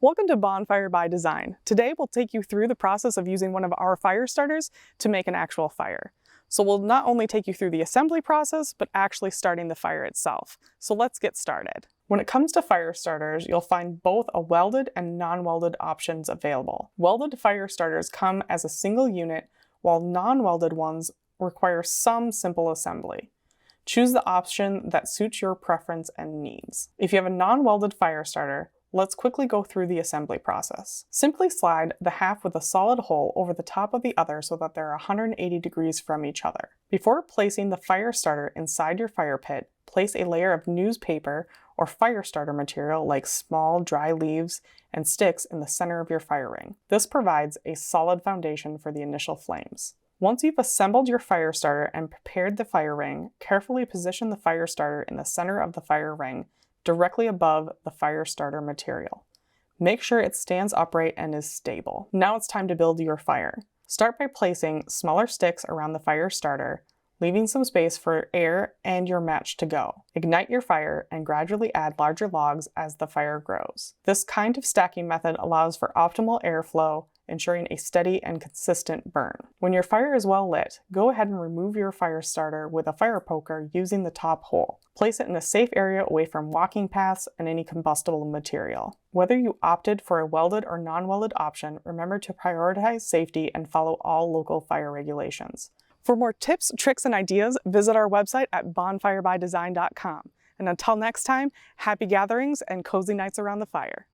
Welcome to Bonfire by Design. Today we'll take you through the process of using one of our fire starters to make an actual fire. So we'll not only take you through the assembly process, but actually starting the fire itself. So let's get started. When it comes to fire starters, you'll find both a welded and non-welded options available. Welded fire starters come as a single unit, while non-welded ones require some simple assembly. Choose the option that suits your preference and needs. If you have a non-welded fire starter, let's quickly go through the assembly process. Simply slide the half with a solid hole over the top of the other so that they're 180 degrees from each other. Before placing the fire starter inside your fire pit, place a layer of newspaper or fire starter material like small dry leaves and sticks in the center of your fire ring. This provides a solid foundation for the initial flames. Once you've assembled your fire starter and prepared the fire ring, carefully position the fire starter in the center of the fire ring, directly above the fire starter material. Make sure it stands upright and is stable. Now it's time to build your fire. Start by placing smaller sticks around the fire starter, leaving some space for air and your match to go. Ignite your fire and gradually add larger logs as the fire grows. This kind of stacking method allows for optimal airflow, ensuring a steady and consistent burn. When your fire is well lit, go ahead and remove your fire starter with a fire poker using the top hole. Place it in a safe area away from walking paths and any combustible material. Whether you opted for a welded or non-welded option, remember to prioritize safety and follow all local fire regulations. For more tips, tricks, and ideas, visit our website at bonfirebydesign.com. And until next time, happy gatherings and cozy nights around the fire.